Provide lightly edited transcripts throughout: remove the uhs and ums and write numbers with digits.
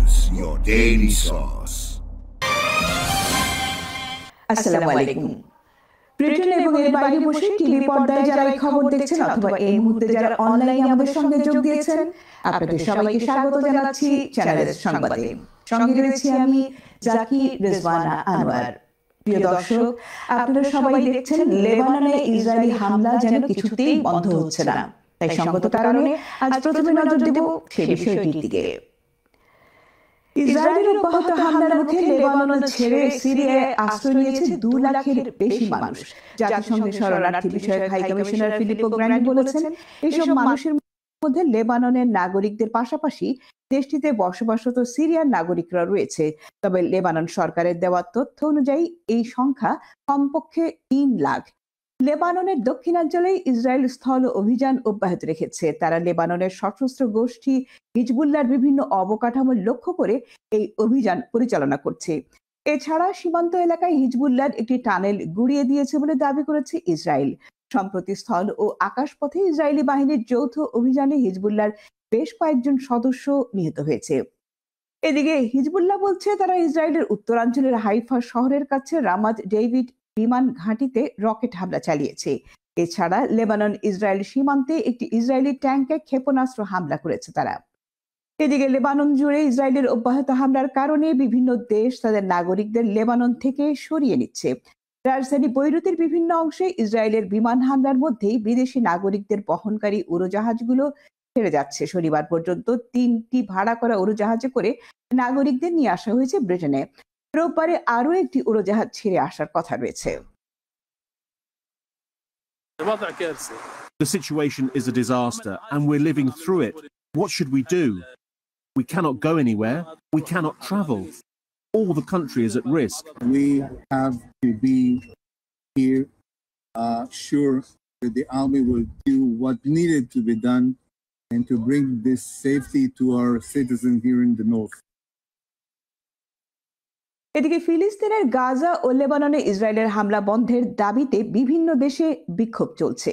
News, your daily source. আসসালামু আলাইকুম। Britain এবং এর বাইরে বসে টিভি পর্দায় যারা এই খবর দেখছেন অথবা এই মুহূর্তে যারা অনলাইনে আমাদের সঙ্গে যোগ দিয়েছেন, আপনাদের সবাইকে স্বাগত জানাচ্ছি চ্যানেলের সংবাদে। সঙ্গে রয়েছি আমি জাকির রেজওয়ানা আনোয়ার। প্রিয় দর্শক, আপনারা সবাই দেখছেন লেবাননে ইসরায়েলি হামলা যেন কিছুতেই বন্ধ হচ্ছে না। তাই সঙ্গত কারণে আজ প্রথমে নজর দেব সেই বিষয়টির দিকে। ইসরায়েলের অব্যাহত হামলার মুখে লেবানন ছেড়ে সিরিয়ায় আশ্রয় নিয়েছে 2 লাখের বেশি মানুষ। জাতিসংঘের শরণার্থী বিষয়ক হাই কমিশনার ফিলিপো গ্র্যান্ডি বলেছেন, এইসব মানুষের মধ্যে লেবাননের নাগরিকদের পাশাপাশি দেশটিতে বসবাসরত সিরিয়ার নাগরিকরা রয়েছে। তবে লেবানন সরকারের দেওয়া তথ্য অনুযায়ী এই সংখ্যা কমপক্ষে 3 লাখ। লেবাননের দক্ষিণাঞ্চলে ইসরায়েল স্থল অভিযান অব্যাহত রেখেছে। তারা লেবাননের সশস্ত্র গোষ্ঠী হিজবুল্লাহর বিভিন্ন অবকাঠামো লক্ষ্য করে এই অভিযান পরিচালনা করছে। এছাড়া সীমান্ত এলাকায় হিজবুল্লাহর একটি টানেল গুড়িয়ে দিয়েছে বলে দাবি করেছে ইসরায়েল। সম্প্রতি স্থল ও আকাশপথে ইসরায়েলি বাহিনীর যৌথ অভিযানে হিজবুল্লাহর বেশ কয়েকজন সদস্য নিহত হয়েছে। এদিকে হিজবুল্লাহ বলছে তারা ইসরায়েলের উত্তরাঞ্চলের হাইফা শহরের কাছে রামাত ডেভিড বিমান ঘাঁটিতে রকেট হামলা চালিয়েছে। এছাড়া লেবানন ইসরায়েল সীমান্তে একটি ইসরায়েলি ট্যাঙ্কে ক্ষেপণাস্ত্র হামলা করেছে তারা। এদিকে লেবানন জুড়ে ইসরায়েলের অব্যাহত হামলার কারণে বিভিন্ন দেশ তাদের নাগরিকদের লেবানন থেকে সরিয়ে নিচ্ছে। রাজধানী বৈরুতের বিভিন্ন অংশে ইসরায়েলের বিমান হামলার মধ্যেই বিদেশি নাগরিকদের বহনকারী উড়োজাহাজগুলো ছেড়ে যাচ্ছে। শনিবার পর্যন্ত 3টি ভাড়া করা উড়োজাহাজে করে নাগরিকদের নিয়ে আসা হয়েছে ব্রিটেনে। রোববারে আরও একটি উড়োজাহাজ ছেড়ে আসার কথা রয়েছে। The situation is a disaster and we're living through it. What should we do? We cannot go anywhere. We cannot travel. All the country is at risk. We have to be here, sure that the army will do what needed to be done and to bring this safety to our citizens here in the north. এদিকে ফিলিস্তিনের গাজা ও লেবাননে ইসরায়েলের হামলা বন্ধের দাবিতে বিভিন্ন দেশে বিক্ষোভ চলছে।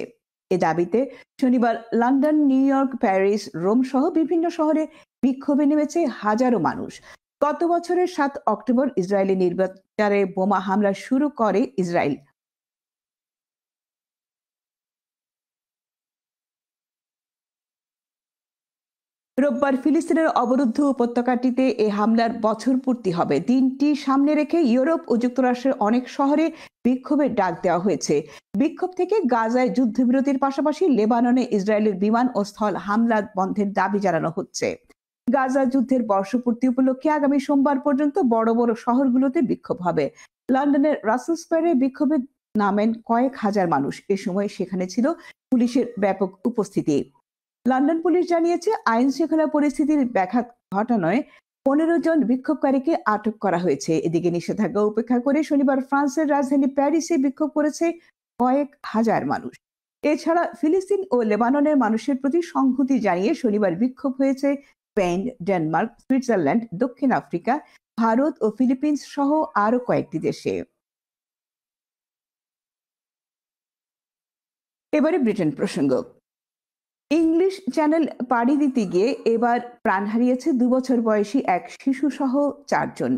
এ দাবিতে শনিবার London, New York, Paris, Rome সহ বিভিন্ন শহরে বিক্ষোভে নেমেছে হাজারো মানুষ। গত বছরের 7 অক্টোবর ইসরায়েলি নির্বিচারে বোমা হামলা শুরু করে ইসরায়েল। রোববার ফিলিস্তিনের অবরুদ্ধ উপত্যকাটিতে এই হামলার বছর পূর্তি হবে। দিনটি সামনে রেখে ইউরোপ ও যুক্তরাষ্ট্রের অনেক শহরে বিক্ষোভের ডাক দেওয়া হয়েছে। বিক্ষোভ থেকে গাজায় যুদ্ধবিরতির পাশাপাশি লেবাননে ইসরায়েলের বিমান ও স্থল হামলা বন্ধের দাবি জানানো হচ্ছে। গাজা যুদ্ধের বর্ষপূর্তি উপলক্ষে আগামী সোমবার পর্যন্ত বড় বড় শহরগুলোতে বিক্ষোভ হবে। লন্ডনের রাসেল স্কয়ারে বিক্ষোভে নামেন কয়েক হাজার মানুষ। এ সময় সেখানে ছিল পুলিশের ব্যাপক উপস্থিতি। লন্ডন পুলিশ জানিয়েছে, আইন শৃঙ্খলা পরিস্থিতির ব্যাঘাত ঘটানোয় 15 জন বিক্ষোভকারীকে আটক করা হয়েছে। এদিকে নিষেধাজ্ঞা উপেক্ষা করে শনিবার ফ্রান্সের রাজধানী প্যারিসে বিক্ষোভ করেছে কয়েক হাজার মানুষ। এছাড়া ফিলিস্তিন ও লেবাননের মানুষের প্রতি সংহতি জানিয়ে শনিবার বিক্ষোভ হয়েছে স্পেন, ডেনমার্ক, সুইজারল্যান্ড, দক্ষিণ আফ্রিকা, ভারত ও ফিলিপিন্স সহ আরো কয়েকটি দেশে। এবারে ব্রিটেন প্রসঙ্গ। ইংলিশ চ্যানেল পাড়ি দিতে গিয়ে এবার প্রাণ হারিয়েছে 2 বছর বয়সী এক শিশু সহ 4 জন।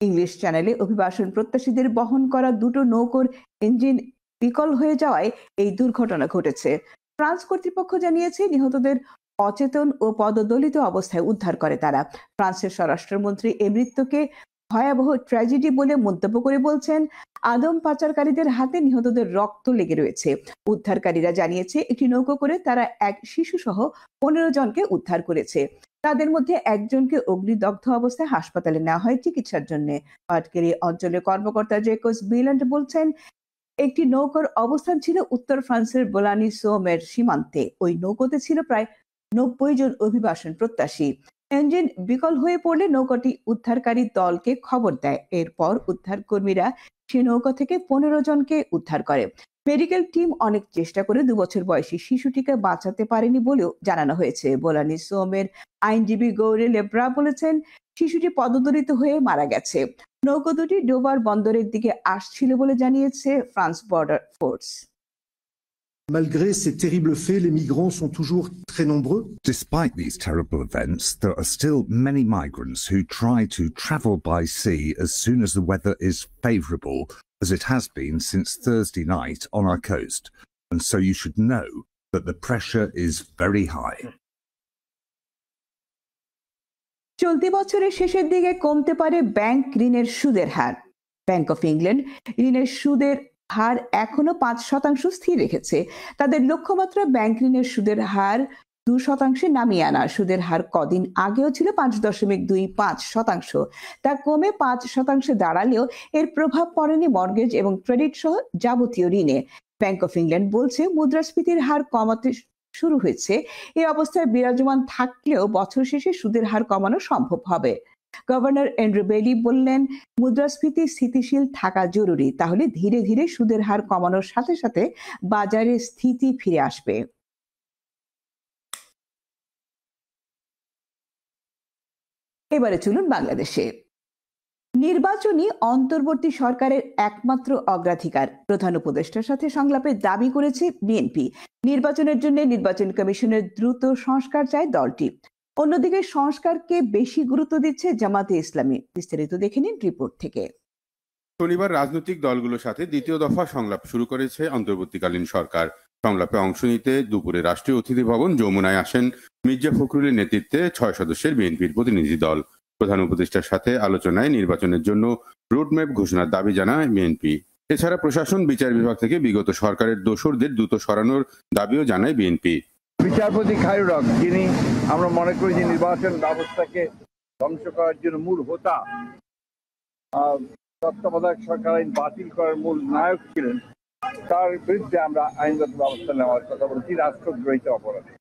ইংলিশ চ্যানেলে অভিবাসন প্রত্যাশীদের বহন করা 2টো নৌকোর ইঞ্জিন বিকল হয়ে যাওয়ায় এই দুর্ঘটনা ঘটেছে। ফ্রান্স কর্তৃপক্ষ জানিয়েছে, নিহতদের অচেতন ও পদদলিত অবস্থায় উদ্ধার করে তারা। ফ্রান্সের স্বরাষ্ট্রমন্ত্রী এই মৃত্যুকে ভয়াবহ ট্র্যাজেডি বলে মন্তব্য করে বলছেন, আদম পাচারকারীদের হাতে নিহতদের রক্ত লেগে রয়েছে। উদ্ধারকারীরা জানিয়েছে, একটি নৌকো করে তারা এক শিশু সহ 15 জনকে উদ্ধার করেছে। তাদের মধ্যে একজনকে অগ্নিদগ্ধ অবস্থায় হাসপাতালে নেওয়া হয় চিকিৎসার জন্য। পাটকেরি অঞ্চলের কর্মকর্তা জেকস বিলান্ড বলছেন, একটি নৌকার অবস্থান ছিল উত্তর ফ্রান্সের বোলানি সোমের সীমান্তে। ওই নৌকোতে ছিল প্রায় 90 জন অভিবাসন প্রত্যাশী। ইঞ্জিন বিকল হয়ে পড়লে নৌকাটি উদ্ধারকারী দলকে খবর দেয়। এরপর উদ্ধার কর্মীরা সে নৌকা থেকে 15 জনকে উদ্ধার করে। মেডিকেল টিম অনেক চেষ্টা করে 2 বছর বয়সী শিশুটিকে বাঁচাতে পারেনি বলেও জানানো হয়েছে। বোলানি সোমের আইনজীবী গৌরে লেব্রা বলেছেন, শিশুটি পদদলিত হয়ে মারা গেছে। নৌকা দুটি ডোভার বন্দরের দিকে আসছিল বলে জানিয়েছে France border force. Malgré ces terribles faits, les migrants sont toujours très nombreux. Despite these terrible events, there are still many migrants who try to travel by sea as soon as the weather is favourable, as it has been since Thursday night on our coast. And so you should know that the pressure is very high. চলতি বছরের শেষের দিকে কমতে পারে bank ঋণের সুদের হার। Bank of England ঋণের সুদের হার এখনো 5% স্থির রেখেছে। তাদের লক্ষ্যমাত্রা ব্যাংক ঋণের সুদের হার 2% নামিয়ে আনা। সুদের হার কদিন আগেও ছিল 5.25%। তা কমে 5% দাঁড়ালেও এর প্রভাব পড়েনি মর্গেজ এবং ক্রেডিট সহ যাবতীয় ঋণে। ব্যাংক অফ ইংল্যান্ড বলছে মুদ্রাস্ফীতির হার কমাতে শুরু হয়েছে। এই অবস্থায় বিরাজমান থাকলেও বছর শেষে সুদের হার কমানো সম্ভব হবে। গভর্নর অ্যান্ড্রু বেইলি বললেন, মুদ্রাস্ফীতি স্থিতিশীল থাকা জরুরি, তাহলে ধীরে ধীরে সুদের হার কমানোর সাথে সাথে বাজারে স্থিতি ফিরে আসবে। এবারে চলুন বাংলাদেশে। নির্বাচনী অন্তর্বর্তী সরকারের একমাত্র অগ্রাধিকার, প্রধান উপদেষ্টার সাথে সংলাপে দাবি করেছে বিএনপি। নির্বাচনের জন্য নির্বাচন কমিশনের দ্রুত সংস্কার চায় দলটি। অন্যদিকে সংস্কারকে বেশি গুরুত্ব দিচ্ছে জামাতে ইসলামী। বিস্তারিত দেখে নিন রিপোর্ট থেকে। শনিবার রাজনৈতিক দলগুলোর সাথে দ্বিতীয় দফা সংলাপ শুরু করেছে অন্তর্বর্তীকালীন সরকার। সংলাপে অংশ নিতে দুপুরে রাষ্ট্রীয় অতিথি ভবন যমুনায় আসেন মির্জা ফখরুলের নেতৃত্বে 6 সদস্যের বিএনপির প্রতিনিধি দল। প্রধান উপদেষ্টার সাথে আলোচনায় নির্বাচনের জন্য রোডম্যাপ ঘোষণার দাবি জানায় বিএনপি। এছাড়া প্রশাসন বিচার বিভাগ থেকে বিগত সরকারের দোসরদের দ্রুত সরানোর দাবিও জানায় বিএনপি। বিচারপতি খায়রুল হক, যিনি আমরা মনে করি যে নির্বাচন ব্যবস্থাকে ধ্বংস করার জন্য মূল হোতা, তত্ত্বাবধায়ক সরকার আইন বাতিল করার মূল নায়ক ছিলেন, তার বিরুদ্ধে আমরা আইনগত ব্যবস্থা নেওয়ার কথা বলছি রাষ্ট্রদ্রোহিত অপরাধে।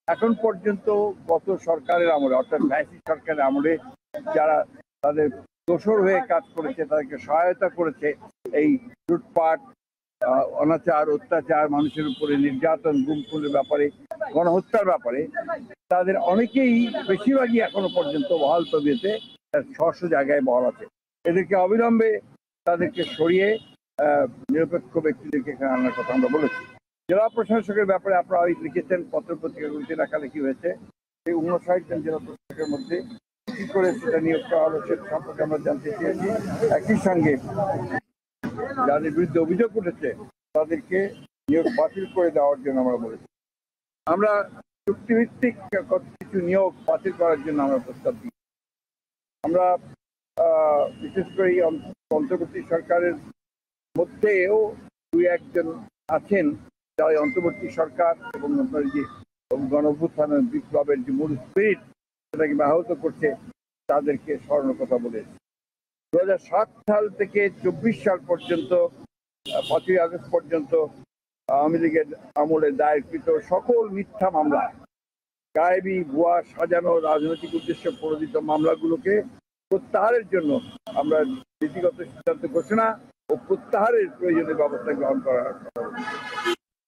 এখন পর্যন্ত গত সরকারের আমলে, অর্থাৎ ফ্যাসিস্ট সরকারের আমলে যারা তাদের দোসর হয়ে কাজ করেছে, তাদেরকে সহায়তা করেছে এই লুটপাট, অনাচার, অত্যাচার, মানুষের উপরে নির্যাতন, গুম খুনের ব্যাপারে, গণহত্যার ব্যাপারে, তাদের অনেকেই, বেশিরভাগই এখনো পর্যন্ত বহাল তবিয়তে 600 জায়গায় বহাল আছে। এদেরকে অবিলম্বে তাদেরকে সরিয়ে নিরপেক্ষ ব্যক্তিদেরকে এখানে আনার কথা আমরা বলেছি। জেলা প্রশাসকের ব্যাপারে আপনারা লিখেছেন, পত্র পত্রিকাগুলিতে লেখালেখি হয়েছে। এই 59 জন জেলা প্রশাসকের মধ্যে কি করে সেটা নিয়োগ করা হলো সেটা সম্পর্কে আমরা জানতে চেয়েছি। একই সঙ্গে যাদের বিরুদ্ধে অভিযোগ উঠেছে তাদেরকে নিয়োগ বাতিল করে দেওয়ার জন্য আমরা বলেছি। আমরা চুক্তিভিত্তিক কিছু নিয়োগ বাতিল করার জন্য আমরা প্রস্তাব দিই। আমরা বিশেষ করে অন্তর্বর্তী সরকারের মধ্যেও 2-1 জন আছেন যারা অন্তর্বর্তী সরকার এবং আপনার যে গণঅভ্যুত্থানের বিপ্লবের যে মূল স্পিরিট সেটাকে ব্যাহত করছে, তাদেরকে স্মরণের কথা বলেছি। 2007 সাল থেকে 24 সাল পর্যন্ত, 5ই আগস্ট পর্যন্ত আওয়ামী লীগের আমলে দায়েরকৃত সকল মিথ্যা মামলা, গায়েবী, ভুয়া, সাজানো, রাজনৈতিক উদ্দেশ্যে প্রণোদিত মামলাগুলোকে প্রত্যাহারের জন্য আমরা নীতিগত সিদ্ধান্ত ঘোষণা ও প্রত্যাহারের প্রয়োজনীয় ব্যবস্থা গ্রহণ করার কথা বলছি।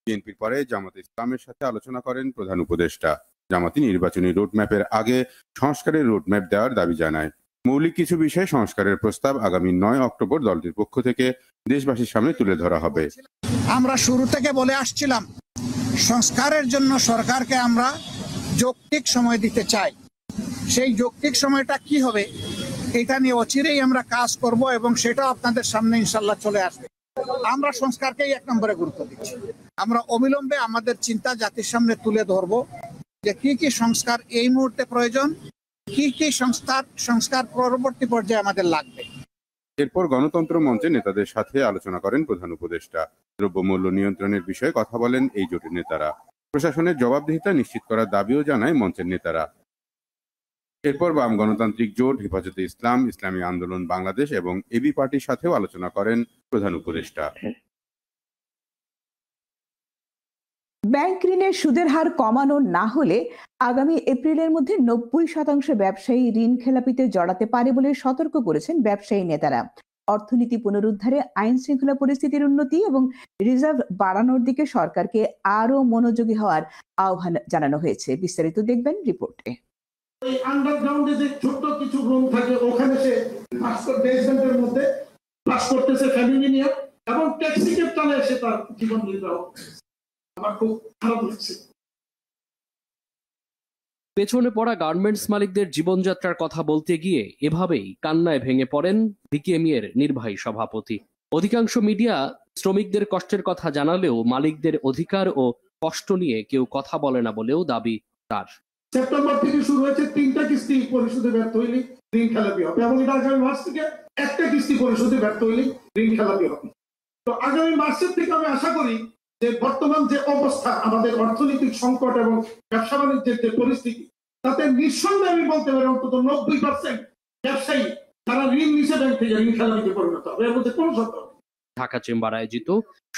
বিএনপির পরে জামাতে ইসলামের সাথে আলোচনা করেন প্রধান উপদেষ্টা। জামাতি নির্বাচনী রোডম্যাপের আগে সংস্কারের রোডম্যাপ দেওয়ার দাবি জানায়। মৌলিক কিছু বিষয়ে সংস্কারের প্রস্তাব আগামী 9 অক্টোবর দলটির পক্ষ থেকে দেশবাসীর সামনে তুলে ধরা হবে। আমরা শুরু থেকে বলে আসছিলাম, সংস্কারের জন্য সরকারকে আমরা যৌক্তিক সময় দিতে চাই। সেই যৌক্তিক সময়টা কি হবে এটা নিয়ে অচিরেই আমরা কাজ করব এবং সেটা আপনাদের সামনে ইনশাল্লাহ চলে আসবে। আমরা সংস্কারকেই 1 নম্বরে গুরুত্ব দিচ্ছি। আমরা অবিলম্বে আমাদের চিন্তা জাতির সামনে তুলে ধরব যে কি কি সংস্কার এই মুহূর্তে প্রয়োজন, কি কি সংস্কার পরবর্তী পর্যায়ে আমাদের লাগবে। এরপর গণতন্ত্র মঞ্চে নেতাদের সাথে আলোচনা করেন প্রধান উপদেষ্টা। দ্রব্যমূল্য নিয়ন্ত্রণের বিষয়ে কথা বলেন এই জোটের নেতারা। প্রশাসনের জবাবদিহিতা নিশ্চিত করার দাবিও জানায় মঞ্চের নেতারা। এরপর বাম গণতান্ত্রিক জোট, হেফাজতে ইসলাম, ইসলামী আন্দোলন বাংলাদেশ এবং এবি পার্টির সাথেও আলোচনা করেন প্রধান উপদেষ্টা। ব্যাংক ঋণের সুদের হার কমানো না হলে আগামী এপ্রিলের মধ্যে 90% ব্যবসায়ী ঋণ খেলাপিতে জড়াতে পারে বলে সতর্ক করেছেন ব্যবসায়ী নেতারা। অর্থনীতি পুনরুদ্ধারে আইন শৃঙ্খলা পরিস্থিতির উন্নতি এবং রিজার্ভ বাড়ানোর দিকে সরকারকে আরো মনোযোগী হওয়ার আহ্বান জানানো হয়েছে। বিস্তারিত দেখবেন রিপোর্টে। ওই আন্ডারগ্রাউন্ডে যে ছোট কিছু রুম থাকে ওখানে সে বেসমেন্টের মধ্যে ক্লাস করতেছে ফ্যামিলি নিয়ে এবং ট্যাক্সি ক্যাব চালায় সে তার জীবন নির্বাহ। আমার খুব খারাপ লাগছে। পেছনে পড়া গার্মেন্টস মালিকদের জীবনযাত্রার কথা বলতে গিয়ে এভাবেই কান্নায় ভেঙে পড়েন বিকেএমইএর নির্বাহী সভাপতি। অধিকাংশ মিডিয়া শ্রমিকদের কষ্টের কথা জানালেও মালিকদের অধিকার ও কষ্ট নিয়ে কেউ কথা বলে না বলেও দাবি তার। সেপ্টেম্বর থেকে শুরু হয়েছে 3টা কিস্তি পরিশোধে ব্যর্থ হইলে ঋণ খেলাপি হবে, এবং এটা আগামী মাস থেকে 1টা কিস্তি পরিশোধে ব্যর্থ হইলে ঋণ খেলাপি হবে। তো আগামী মাসের থেকে আমি আশা করি যে বর্তমান যে অবস্থা, আমাদের অর্থনৈতিক সংকট এবং ব্যবসা বাণিজ্যের যে পরিস্থিতি, তাতে নিঃসন্দেহে আমি বলতে পারি অন্তত 90% ব্যবসায়ী তারা ঋণ নিচে ব্যাংক থেকে ঋণ খেলাপিতে পরিণত হবে, এর মধ্যে কোনো সন্দেহ নেই। ঢাকা চেম্বার আয়োজিত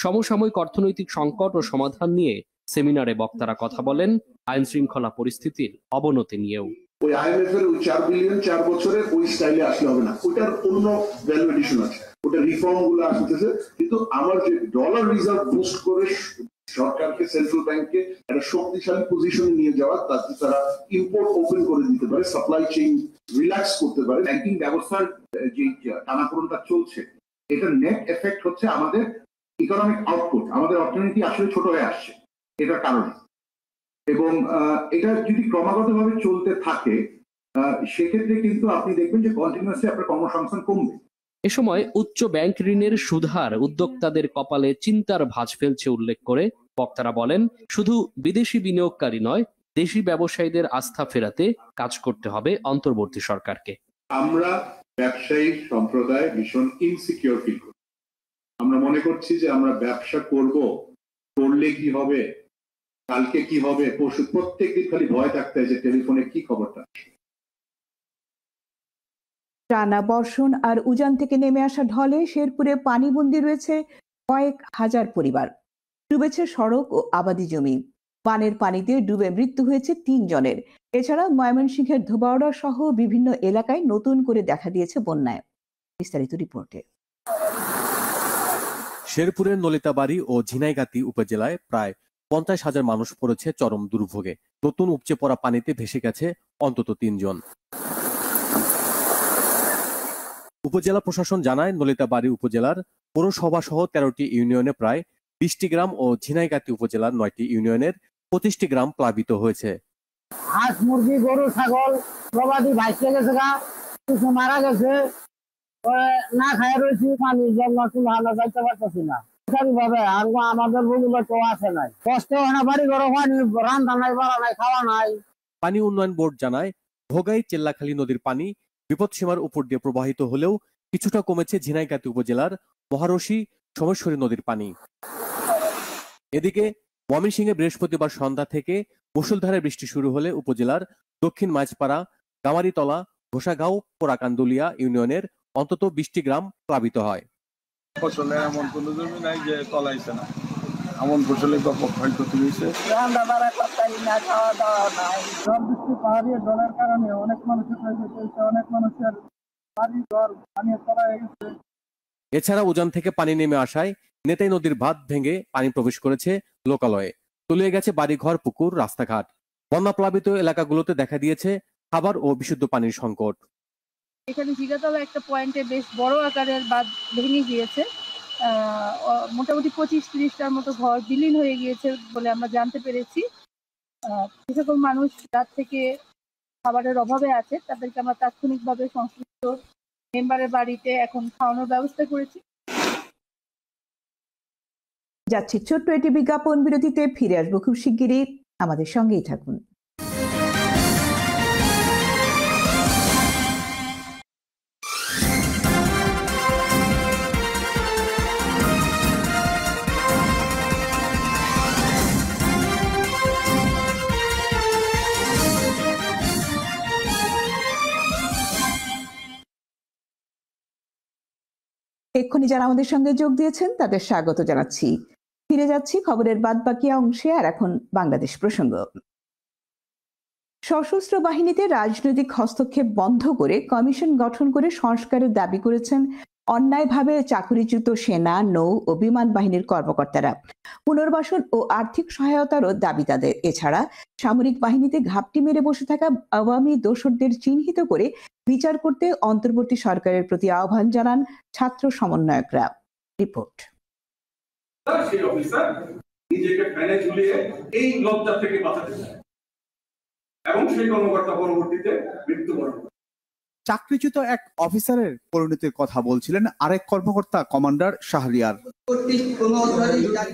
সমসাময়িক অর্থনৈতিক সংকট ও সমাধান নিয়ে সেমিনারে বক্তারা কথা বলেন আইন শৃঙ্খলা পরিস্থিতির অবনতি নিয়েও। ওই আইএমএফ এর ওই 4 বিলিয়ন 4 বছরে ওই স্টাইলে আসলে হবে না, ওটার অন্য ভ্যালু এডিশন আছে, ওটা রিফর্ম গুলো আসতেছে। কিন্তু আমার যে ডলার রিজার্ভ বুস্ট করে সরকারকে, সেন্ট্রাল ব্যাংককে একটা শক্তিশালী পজিশনে নিয়ে যাওয়া, তাতে তারা ইম্পোর্ট ওপেন করে দিতে পারে, সাপ্লাই চেইন রিল্যাক্স করতে পারে। ব্যাংকিং ব্যবস্থার যে টানাপোড়েনটা চলছে, এটার নেট এফেক্ট হচ্ছে আমাদের ইকোনমিক আউটপুট, আমাদের অর্থনীতি আসলে ছোট হয়ে আসছে এটার কারণে। এবং এটা যদি ক্রমাগতভাবে চলতে থাকে সেক্ষেত্রে কিন্তু আপনি দেখবেন যে কন্টিনিউয়াসলি আপনার কর্মসংস্থান কমবে। এ সময় উচ্চ ব্যাংক ঋণের সুদহার উদ্যোক্তাদের কপালে চিন্তার ভাঁজ ফেলছে উল্লেখ করে বক্তারা বলেন, শুধু বিদেশি বিনিয়োগকারী নয়, দেশি ব্যবসায়ীদের আস্থা ফেরাতে কাজ করতে হবে অন্তর্বর্তী সরকারকে। আমরা ব্যবসায়ী সম্প্রদায় ভীষণ ইনসিকিউর ফিল করি। আমরা মনে করছি যে আমরা ব্যবসা করলে কি হবে, কালকে কি হবে, পরশু, প্রত্যেকদিন খালি ভয় থাকতে হয় যে টেলিফোনে কি খবরটা। টানা বর্ষণ আর উজান থেকে নেমে আসা ঢলে শেরপুরে পানিবন্দী রয়েছে কয়েক হাজার পরিবার। ডুবেছে সড়ক ও আবাদি জমি। বানের পানিতে ডুবে মৃত্যু হয়েছে 3 জনের। এছাড়া ময়মনসিংহের ধোবাউড়া সহ বিভিন্ন এলাকায় নতুন করে দেখা দিয়েছে বন্যায়। বিস্তারিত রিপোর্টে। শেরপুরের নলিতাবাড়ি ও ঝিনাইগাতি উপজেলায় প্রায় 50,000 মানুষ পড়েছে চরম দুর্ভোগে। নতুন উপচে পড়া পানিতে ভেসে গেছে অন্তত 3 জন। উপজেলা প্রশাসন জানায়, নলিতাবাড়ি উপজেলার পৌরসভা সহ 13টি ইউনিয়নে প্রায় 20টি গ্রাম ও ঝিনাইগাতি উপজেলার 9টি ইউনিয়নের 25টি গ্রাম প্লাবিত হয়েছে। হাঁস, মুরগি, গরু, ছাগল প্রবাদী ভাইসে গেছে, কিছু মারা গেছে, না খায় রয়েছি, পানির জন্য ভালো যাইতে পারতেছি না। ভাবে আমাদের বন্ধুরা কেউ আসে নাই, কষ্ট হয় না, বাড়ি ঘর পানি, রান্না নাই, বাড়া নাই, খাওয়া নাই। পানি উন্নয়ন বোর্ড জানায়, ভোগাই চেল্লাখালী নদীর পানি বিপদসীমার উপর দিয়ে প্রবাহিত হলেও কিছুটা কমেছে ঝিনাইগাতি উপজেলার মহারশী সোমেশ্বরী নদীর পানি। এদিকে ময়মনসিংহে বৃহস্পতিবার সন্ধ্যা থেকে মুষলধারে বৃষ্টি শুরু হলে উপজেলার দক্ষিণ মাঝপাড়া, গামারিতলা, ঘোষাগাঁও, পোড়াকান্দুলিয়া ইউনিয়নের অন্তত 20টি গ্রাম প্লাবিত হয়। ফসলে এমন কোনো জমি নাই যে তলাইছে না, এমন ফসলে ব্যাপক ক্ষয়ক্ষতি হয়েছে। পাহাড়ি জলের কারণে অনেক মানুষের ক্ষয়ক্ষতি হয়েছে, অনেক মানুষের বাড়ি ঘর পানির তলায় গেছে। এছাড়া উজান থেকে পানি নেমে আসায় নেতাই নদীর বাঁধ ভেঙে পানি প্রবেশ করেছে লোকালয়ে, তলিয়ে গেছে বাড়িঘর, পুকুর, রাস্তাঘাট। বন্যা প্লাবিত এলাকাগুলোতে দেখা দিয়েছে খাবার ও বিশুদ্ধ পানির সংকট। এখানে জিগাতলা একটা পয়েন্টে বেশ বড় আকারের বাঁধ ভেঙে গিয়েছে, মোটামুটি 25-30টার মতো ঘর বিলীন হয়ে গিয়েছে বলে আমরা জানতে পেরেছি। যে সকল মানুষ রাত থেকে খাবারের অভাবে আছে তাদেরকে আমরা তাৎক্ষণিকভাবে সংশ্লিষ্ট মেম্বারের বাড়িতে এখন খাওয়ানোর ব্যবস্থা করেছি। যাচ্ছি ছোট্ট এটি বিজ্ঞাপন বিরতিতে, ফিরে আসবো খুব শিগগিরই, আমাদের সঙ্গেই থাকুন। এক্ষুনি যারা আমাদের সঙ্গে যোগ দিয়েছেন তাদের স্বাগত জানাচ্ছি। ফিরে যাচ্ছি খবরের বাদবাকি অংশে। আর এখন বাংলাদেশ প্রসঙ্গ। সশস্ত্র বাহিনীতে রাজনৈতিক হস্তক্ষেপ বন্ধ করে কমিশন গঠন করে সংস্কারের দাবি করেছেন অন্যায়ভাবে চাকরিচ্যুত সেনা, নৌ ও বিমান বাহিনীর কর্মকর্তারা। পুনর্বাসন ও আর্থিক সহায়তারও দাবি তাদের। এছাড়া সামরিক বাহিনীতে ঘাপটি মেরে বসে থাকা আওয়ামী দোসরদের চিহ্নিত করে বিচার করতে অন্তর্বর্তী সরকারের প্রতি আহ্বান জানান ছাত্র সমন্বয়করা। রিপোর্ট। নিজেকে ফ্যানে ঝুলিয়ে এই লজ্জা থেকে বাঁচাতে চায় এবং সেই কর্মকর্তা পরবর্তীতে মৃত্যুবরণ করে। চাকরিচ্যুত এক অফিসারের পরিণতির কথা বলছিলেন আরেক কর্মকর্তা কমান্ডার শাহরিয়ার।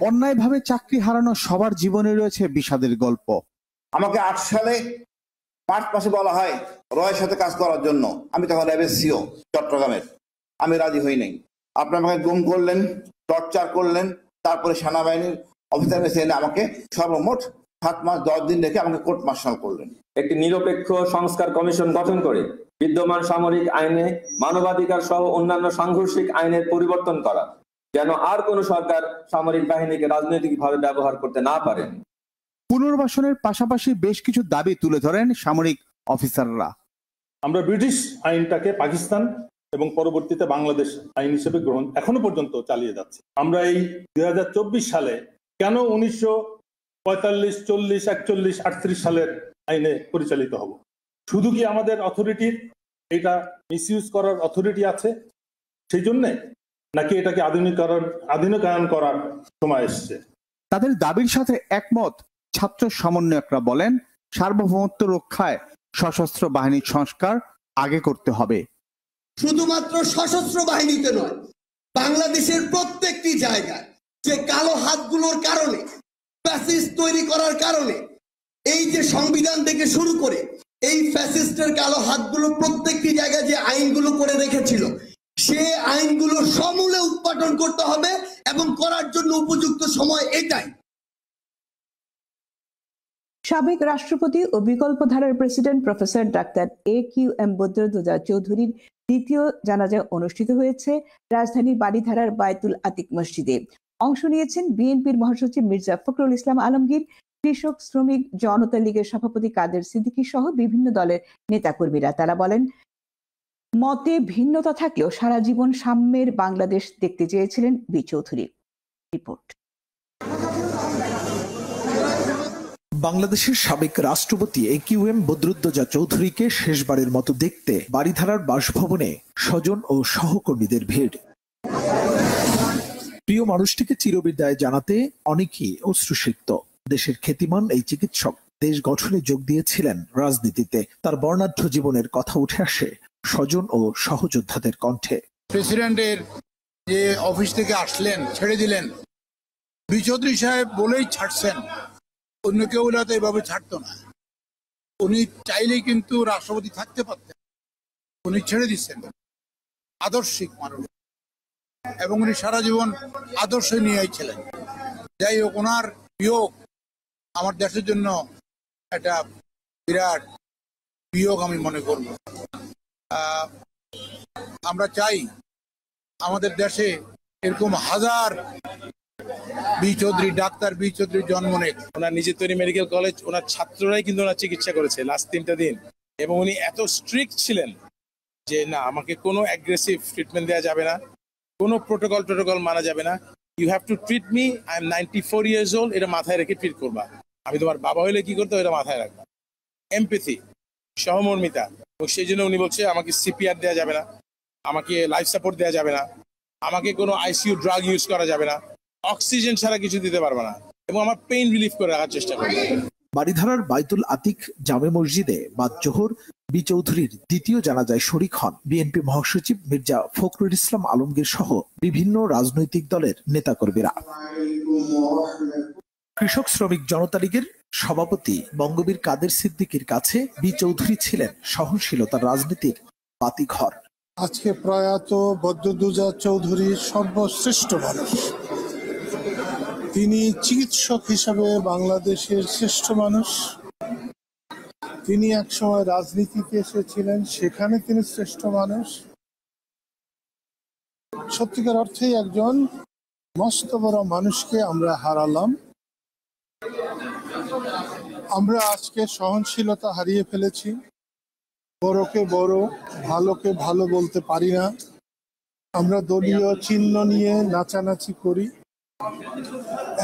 অন্যায়ভাবে চাকরি হারানো সবার জীবনে রয়েছে বিষাদের গল্প। আমাকে 8 সালে মার্চ মাসে বলা হয় রয়ের সাথে কাজ করার জন্য। আমি তখন র্যাবের সিও চট্টগ্রামের। আমি রাজি হই নাই। আপনি আমাকে গুম করলেন, টর্চার করলেন, তারপরে সেনাবাহিনীর অফিসার এনে আমাকে সর্বমোট 7 মাস 10 দিন রেখে আমাকে কোর্ট মার্শাল করলেন। একটি নিরপেক্ষ সংস্কার কমিশন গঠন করে বিদ্যমান সামরিক আইনে মানবাধিকার সহ অন্যান্য সাংঘর্ষিক আইনের পরিবর্তন করা, যেন আর কোন সরকার সামরিক বাহিনীকে রাজনৈতিকভাবে ব্যবহার করতে না পারেন। পুনর্বাসনের পাশাপাশি বেশ কিছু দাবি তুলে ধরেন সামরিক অফিসাররা। আমরা ব্রিটিশ আইনটাকে পাকিস্তান এবং পরবর্তীতে বাংলাদেশ আইন হিসেবে গ্রহণ এখনো পর্যন্ত চালিয়ে যাচ্ছে। আমরা এই 2024 সালে কেন 1945, 40, 41, 38 সালের আইনে পরিচালিত হব? শুধু কি আমাদের অথরিটির এটা মিসইউজ করার অথরিটি আছে সেই জন্যে, নাকি এটাকে আধুনিকায়ন করার সময় এসছে? তাদের দাবির সাথে একমত ছাত্র সমন্বয়করা বলেন, সার্বভৌমত্ব রক্ষায় সশস্ত্র বাহিনীর সংস্কার আগে করতে হবে। শুধুমাত্র সশস্ত্র বাহিনীতে নয়, বাংলাদেশের প্রত্যেকটি জায়গায় যে কালো হাতগুলোর কারণে, ফ্যাসিস্ট তৈরি করার কারণে, এই যে সংবিধান থেকে শুরু করে এই ফ্যাসিস্টের কালো হাতগুলো প্রত্যেকটি জায়গায় যে আইনগুলো করে রেখেছিল, সে আইনগুলো সমূলে উৎপাদন করতে হবে এবং করার জন্য উপযুক্ত সময় এটাই। সাবেক রাষ্ট্রপতি ও বিকল্প ধারার president professor doctor AQM Badruddoza চৌধুরীর দ্বিতীয় জানাজা অনুষ্ঠিত হয়েছে রাজধানীর বারিধারার বায়তুল আতিক মসজিদে। অংশ নিয়েছেন বিএনপির মহাসচিব মির্জা ফখরুল ইসলাম আলমগীর, কৃষক শ্রমিক জনতা লীগের সভাপতি কাদের সিদ্দিকী সহ বিভিন্ন দলের নেতাকর্মীরা। তারা বলেন, মতে ভিন্নতা থাকলেও সারা জীবন সাম্যের বাংলাদেশ দেখতে চেয়েছিলেন বি চৌধুরী। রিপোর্ট। বাংলাদেশের সাবেক রাষ্ট্রপতি AQM বদরুদ্দোজা চৌধুরীকে শেষবারের মতো দেখতে বারিধারার বাসভবনে স্বজন ও সহকর্মীদের ভিড়। প্রিয় মানুষটিকে চিরবিদায় জানাতে অনেকেই অশ্রুসিক্ত। দেশের খ্যাতিমান এই চিকিৎসক দেশ গঠনে যোগ দিয়েছিলেন রাজনীতিতে। তার বর্ণাঢ্য জীবনের কথা উঠে আসে স্বজন ও সহযোদ্ধাদের কণ্ঠে। প্রেসিডেন্টের যে অফিস থেকে আসলেন, ছেড়ে দিলেন, বি চৌধুরী সাহেব বলেই ছাড়ছেন, অন্য কেউ হলে তো এভাবে ছাড়তো না। উনি চাইলেই কিন্তু রাষ্ট্রপতি থাকতে পারতেন, উনি ছেড়ে দিচ্ছেন। আদর্শিক মানুষ এবং উনি সারা জীবন আদর্শ নিয়েই ছিলেন। যাই হোক, ওনার বিয়োগ আমার দেশের জন্য একটা বিরাট বিয়োগ আমি মনে করব। আমরা চাই আমাদের দেশে এরকম হাজার বি চৌধুরী, ডাক্তার বি চৌধুরীর জন্ম নেই। ওনার নিজের তৈরি মেডিকেল কলেজ, ওনার ছাত্ররাই কিন্তু ওনার চিকিৎসা করেছে লাস্ট 3টা দিন। এবং উনি এত স্ট্রিক্ট ছিলেন যে না, আমাকে কোনো অ্যাগ্রেসিভ ট্রিটমেন্ট দেওয়া যাবে না, কোনো প্রোটোকল মানা যাবে না। You have to treat me, I am 94 years old, এটা মাথায় রেখে ট্রিট করবা। আমি তোমার বাবা হইলে কি করতে, এটা মাথায় রাখবা। এমপ্যাথি, সহমর্মিতা। এবং সেই জন্য উনি বলছে আমাকে CPR দেওয়া যাবে না, আমাকে লাইফ সাপোর্ট দেওয়া যাবে না, আমাকে কোনো ICU ড্রাগ ইউজ করা যাবে না, অক্সিজেন ছাড়া কিছু দিতে পারবে না, এবং আমার পেইন রিলিফ করে রাখার চেষ্টা করবে। বারিধারার বায়তুল আতিক জামে মসজিদে বাদ জোহর বি চৌধুরীর দ্বিতীয় জানাজায় শরীক হন বিএনপি মহাসচিব মির্জা ফখরুল ইসলাম আলমগীর সহ বিভিন্ন রাজনৈতিক দলের নেতাকর্মীরা। কৃষক শ্রমিক জনতা লীগের সভাপতি বঙ্গবীর কাদের সিদ্দিকীর কাছে বি চৌধুরী ছিলেন সহনশীলতার রাজনীতির বাতিঘর। আজকে প্রয়াত বদরুদ্দোজা চৌধুরী সর্বশ্রেষ্ঠ মানুষ। তিনি চিকিৎসক হিসাবে বাংলাদেশের শ্রেষ্ঠ মানুষ। তিনি একসময় রাজনীতিতে এসেছিলেন, সেখানে তিনি শ্রেষ্ঠ মানুষ। সত্যিকার অর্থেই একজন মস্ত বড় মানুষকে আমরা হারালাম। আমরা আজকে সহনশীলতা হারিয়ে ফেলেছি। বড়কে বড়, ভালোকে ভালো বলতে পারি না। আমরা দলীয় চিহ্ন নিয়ে নাচানাচি করি।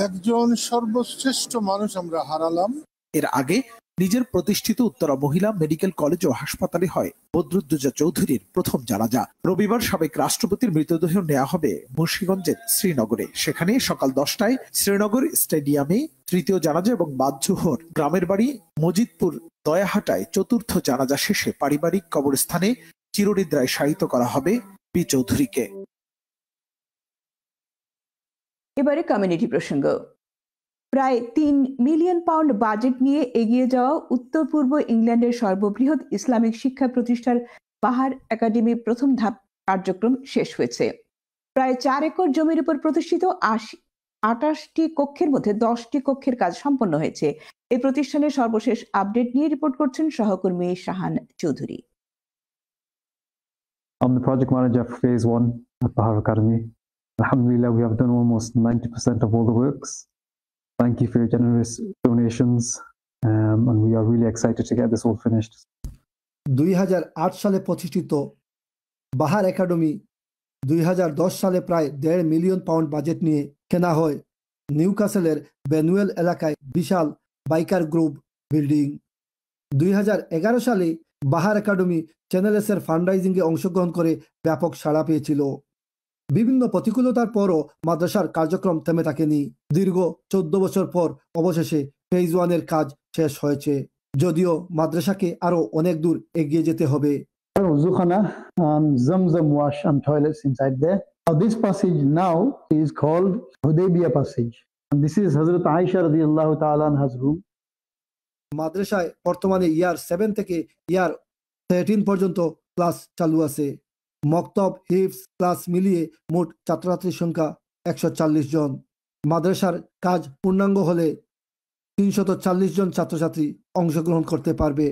একজন সর্বশ্রেষ্ঠ মানুষ আমরা হারালাম। এর আগে নিজের প্রতিষ্ঠিত উত্তরা মহিলা মেডিকেল কলেজ ও হাসপাতালে হয় বদরুদ্দোজা চৌধুরীর প্রথম জানাজা। রবিবার সাবেক রাষ্ট্রপতির মৃতদেহ নেওয়া হবে মুন্সিগঞ্জের শ্রীনগরে। সেখানে সকাল 10টায় শ্রীনগর স্টেডিয়ামে তৃতীয় জানাজা এবং বাদজোহর গ্রামের বাড়ি মজিদপুর দয়াহাটায় চতুর্থ জানাজা শেষে পারিবারিক কবরস্থানে চিরনিদ্রায় শায়িত করা হবে পি চৌধুরীকে। এবারে কমিউনিটি প্রসঙ্গ। প্রায় 3 মিলিয়ন পাউন্ড বাজেট নিয়ে এগিয়ে যাওয়া উত্তর পূর্ব ইংল্যান্ডের সর্ববৃহৎ ইসলামিক শিক্ষা প্রতিষ্ঠান বাহার একাডেমি প্রথম ধাপ কার্যক্রম শেষ হয়েছে। প্রায় 4 একর জমির উপর প্রতিষ্ঠিত 28টি কক্ষের মধ্যে 10টি কক্ষের কাজ সম্পন্ন হয়েছে। এই প্রতিষ্ঠানের সর্বশেষ আপডেট নিয়ে রিপোর্ট করছেন সহকর্মী Shahan Chowdhury. I'm the project manager for phase 1 at Bahar Academy. Alhamdulillah, we have done almost 90% of all the works. Thank you for your generous donations, and we are really excited to get this all finished. 2008 সালে প্রতিষ্ঠিত বাহার academy 2010 সালে প্রায় 1.5 million pound budget নিয়ে কেনা হয় নিউক্যাসলের বেনুয়েল এলাকায় বিশাল biker group building. 2011 সালে বাহার academy channel এসের ফান্ডরাইজিংয়ে অংশগ্রহণ করে ব্যাপক সাড়া পেয়েছিল। বিভিন্ন প্রতিকূলতার পরও মাদ্রাসার কার্যক্রম থেমে থাকেনি। দীর্ঘ 14 বছর পর অবশেষে ফেজ 1 এর কাজ শেষ হয়েছে, যদিও মাদ্রাসাকে আরো অনেক দূর এগিয়ে যেতে হবে। Zukhana, Zamzam wash and toilets inside there. Now this passage now is called Hudaybiyah passage, and this is Hazrat Aisha radiyallahu ta'ala anha's room. মাদ্রাসায় বর্তমানে ইয়ার 7 থেকে ইয়ার 13 পর্যন্ত ক্লাস চালু আছে। মক্তব হিফজ ক্লাস মিলিয়ে মোট ছাত্রছাত্রীর সংখ্যা 140 জন। মাদ্রাসার কাজ পূর্ণাঙ্গ হলে 340 জন ছাত্রছাত্রী অংশগ্রহণ করতে পারবে।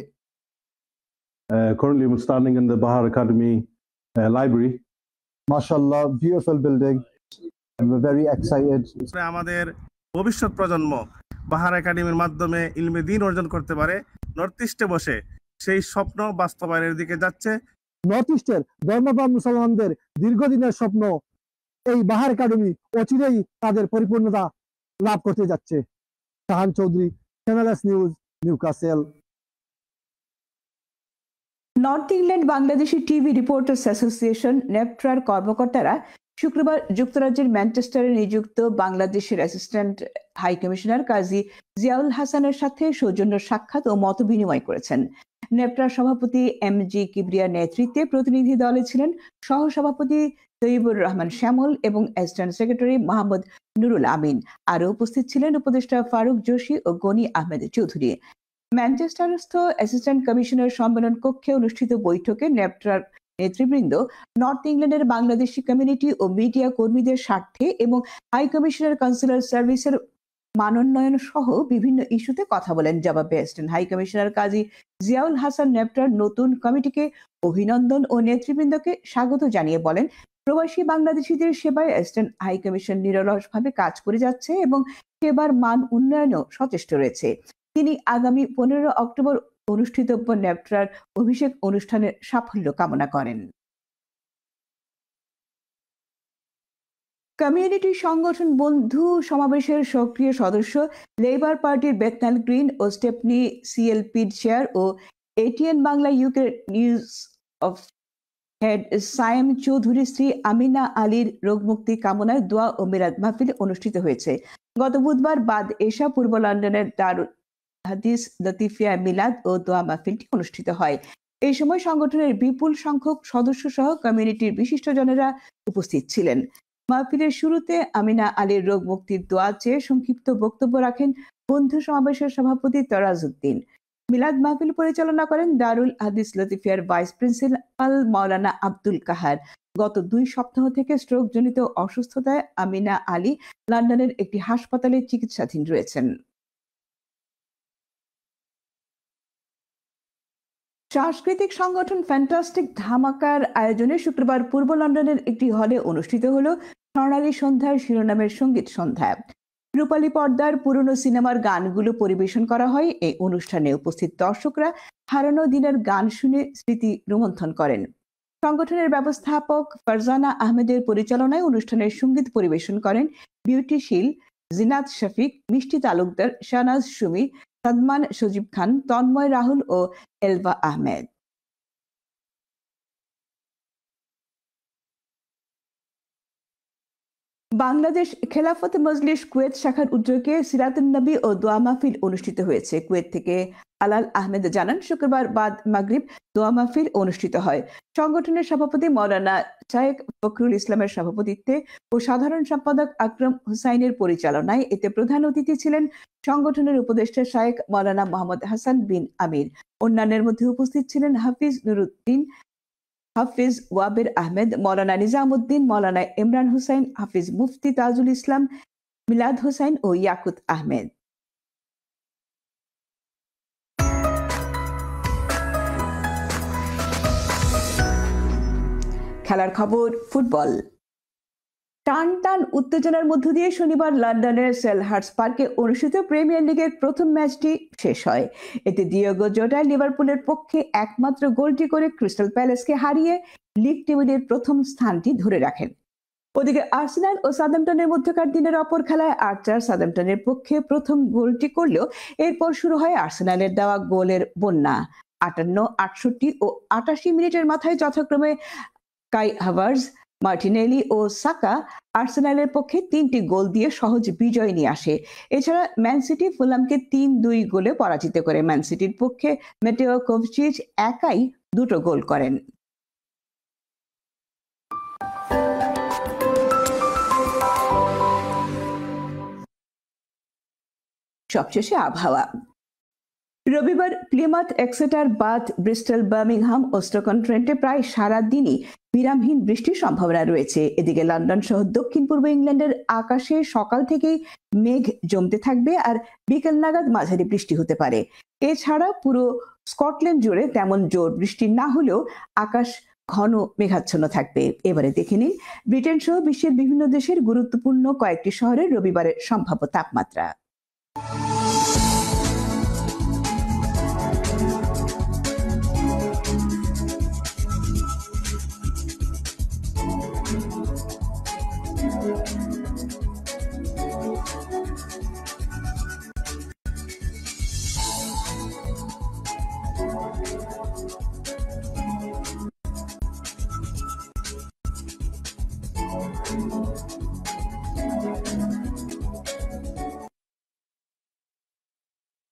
Currently we're standing in the Bahar Academy library. Mashallah, beautiful building, and we're very excited. আমাদের ভবিষ্যৎ প্রজন্ম বাহার একাডেমির মাধ্যমে ইলমে দ্বীন অর্জন করতে পারে, নর্থ ইস্টে বসে সেই স্বপ্ন বাস্তবায়নের দিকে যাচ্ছে। নর্থ ইস্টের ধর্মপ্রাণ মুসলমানদের দীর্ঘদিনের স্বপ্ন এই বাহার একাডেমি অচিরেই তাদের পরিপূর্ণতা লাভ করতে যাচ্ছে। Shahan Chowdhury, channel S news, Newcastle. North England Bangladeshi TV reporters association নেপট্রার কর্মকর্তারা শুক্রবার যুক্তরাজ্যের ম্যানচেস্টারে নিযুক্ত বাংলাদেশের assistant high commissioner Kazi Ziaul হাসানের সাথে সৌজন্য সাক্ষাৎ ও মত বিনিময় করেছেন। নেপট্রার সভাপতি MG কিবরিয়ার নেতৃত্বে প্রতিনিধি দলে ছিলেন সহসভাপতি তৈয়বুর রহমান শ্যামল এবং অ্যাসিস্ট্যান্ট সেক্রেটারি মোহাম্মদ নুরুল আমিন। আরও উপস্থিত ছিলেন উপদেষ্টা ফারুক জোশী ও গনি আহমেদ চৌধুরী। ম্যানচেস্টারস্থ অ্যাসিস্ট্যান্ট কমিশনার সম্মেলন কক্ষে অনুষ্ঠিত বৈঠকে নেপট্রার নেতৃবৃন্দ নর্থ ইংল্যান্ডের বাংলাদেশি কমিউনিটি ও মিডিয়া কর্মীদের স্বার্থে এবং হাই কমিশনার কনসুলার সার্ভিসের মানোন্নয়ন সহ বিভিন্ন ইস্যুতে কথা বলেন। জবাবে assistant high commissioner Kazi Ziaul Hasan নেপট্রার নতুন কমিটিকে অভিনন্দন ও নেতৃবৃন্দকে স্বাগত জানিয়ে বলেন, প্রবাসী বাংলাদেশিদের সেবায় অ্যাসিস্ট্যান্ট হাই কমিশন নিরলসভাবে কাজ করে যাচ্ছে এবং সেবার মান উন্নয়নেও সচেষ্ট রয়েছে। তিনি আগামী 15 অক্টোবর অনুষ্ঠিতব্য নেপট্রার অভিষেক অনুষ্ঠানের সাফল্য কামনা করেন। কমিউনিটি সংগঠন বন্ধু সমাবেশের সক্রিয় সদস্য লেবার পার্টির বেথনাল গ্রিন ও স্টেপনি CLP'র চেয়ার ও ATN Bangla UK news of head Sayem Chowdhury Shri Amina আলীর রোগমুক্তি কামনায় দোয়া ও মিলাদ মাহফিল অনুষ্ঠিত হয়েছে। গত বুধবার বাদ এশা পূর্ব লন্ডনের দারুল হাদিস লতিফিয়া মিলাদ ও দোয়া মাহফিলটি অনুষ্ঠিত হয়। এই সময় সংগঠনের বিপুল সংখ্যক সদস্য সহ কমিউনিটির বিশিষ্টজনেরা উপস্থিত ছিলেন। মাহফিলের শুরুতে আমিনা আলীর রোগ মুক্তির দোয়া চেয়ে সংক্ষিপ্ত বক্তব্য রাখেন বন্ধু সমাবেশের সভাপতি তরাজ উদ্দিন। মিলাদ মাহফিল পরিচালনা করেন দারুল হাদিস লতিফিয়ার ভাইস প্রিন্সিপাল মাওলানা আব্দুল কাহার। গত 2 সপ্তাহ থেকে স্ট্রোক জনিত অসুস্থতায় আমিনা আলী লন্ডনের একটি হাসপাতালে চিকিৎসাধীন রয়েছেন। সাংস্কৃতিক সংগঠন ফ্যান্টাস্টিক ধামাকার আয়োজনে শুক্রবার পূর্ব লন্ডনের একটি হলে অনুষ্ঠিত হলো স্বর্ণালী সন্ধ্যার শিরোনামের সঙ্গীত সন্ধ্যা। রূপালী পর্দার পুরনো সিনেমার গানগুলো পরিবেশন করা হয়। এই অনুষ্ঠানে উপস্থিত দর্শকরা হারানো দিনের গান শুনে স্মৃতি রোমন্থন করেন। সংগঠনের ব্যবস্থাপক ফারজানা আহমেদের পরিচালনায় অনুষ্ঠানের সঙ্গীত পরিবেশন করেন বিউটিশীল জিনাত শফিক, মিষ্টি তালুকদার, শাহনাজ সুমি, সাদমান, সজীব খান, তন্ময়, রাহুল ও এলভা আহমেদ। বাংলাদেশ খেলাফত মজলিস কুয়েত শাখার উদ্যোগে সিরাতুন নবী ও দোয়া মাহফিল অনুষ্ঠিত হয়েছে। কুয়েত থেকে আলাল আহমেদ জানান, শুক্রবার বাদ মাগরিব দোয়া মাহফিল অনুষ্ঠিত হয়। সংগঠনের সভাপতি মাওলানা শায়েখ ফখরুল ইসলামের সভাপতিত্বে ও সাধারণ সম্পাদক আকরাম হুসাইনের পরিচালনায় এতে প্রধান অতিথি ছিলেন সংগঠনের উপদেষ্টা শায়েখ মাওলানা মোহাম্মদ হাসান বিন আমির। অন্যান্যের মধ্যে উপস্থিত ছিলেন হাফিজ নুরুদ্দিন, হাফিজ ওয়াবির আহমেদ, মাওলানা নিজামুদ্দিন, মাওলানা ইমরান হুসাইন, হাফিজ মুফতি তাজুল ইসলাম, মিলাদ হুসাইন ও ইয়াকুত আহমেদ। খেলার খবর, ফুটবল। টান টান উত্তেজনার মধ্য দিয়ে শনিবার লন্ডনের সেলহার্টস পার্কে অনুষ্ঠিত প্রিমিয়ার লিগের প্রথম ম্যাচটি শেষ হয়। এতে ডিয়েগো জোটা লিভারপুলের পক্ষে একমাত্র গোলটি করে ক্রিস্টাল প্যালেসকে হারিয়ে লিগ টেবিলের প্রথম স্থানটি ধরে রাখেন। ওদিকে আর্সেনাল ও সাদাম্পটনের মধ্যকার দিনের অপর খেলায় আর্চার সাদাম্পটনের পক্ষে প্রথম গোলটি করলেও এরপর শুরু হয় আর্সেনালের দেওয়া গোলের বন্যা। 58, 68 ও 88 মিনিটের মাথায় যথাক্রমে কাই হাভার্টজ, মার্টিনেলি ও সাকা আর্সেনালের পক্ষে 3টি গোল দিয়ে সহজ বিজয় নিয়ে আসে। এছাড়া ম্যান সিটি ফুলামকে 3-2 গোলে পরাজিত করে। ম্যান সিটির পক্ষে মেটেও কোভচিচ একাই 2টো গোল করেন। সবশেষে আবহাওয়া। রবিবার Plymouth, Exeter, bath, Bristol, Birmingham ও স্টোকন-ট্রেন্টে প্রায় সারাদিনই বিরামহীন বৃষ্টির সম্ভাবনা রয়েছে। এদিকে লন্ডন সহ দক্ষিণ পূর্ব ইংল্যান্ডের আকাশে সকাল থেকেই মেঘ জমতে থাকবে আর বিকেল নাগাদ মাঝারি বৃষ্টি হতে পারে। এছাড়া পুরো স্কটল্যান্ড জুড়ে তেমন জোর বৃষ্টি না হলেও আকাশ ঘন মেঘাচ্ছন্ন থাকবে। এবারে দেখে নিন ব্রিটেন সহ বিশ্বের বিভিন্ন দেশের গুরুত্বপূর্ণ কয়েকটি শহরের রবিবারের সম্ভাব্য তাপমাত্রা।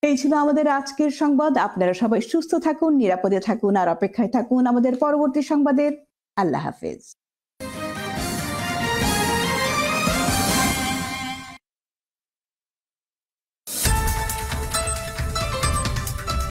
এই ছিল আমাদের আজকের সংবাদ। আপনারা সবাই সুস্থ থাকুন, নিরাপদে থাকুন আর অপেক্ষায় থাকুন আমাদের পরবর্তী সংবাদের। আল্লাহ হাফেজ।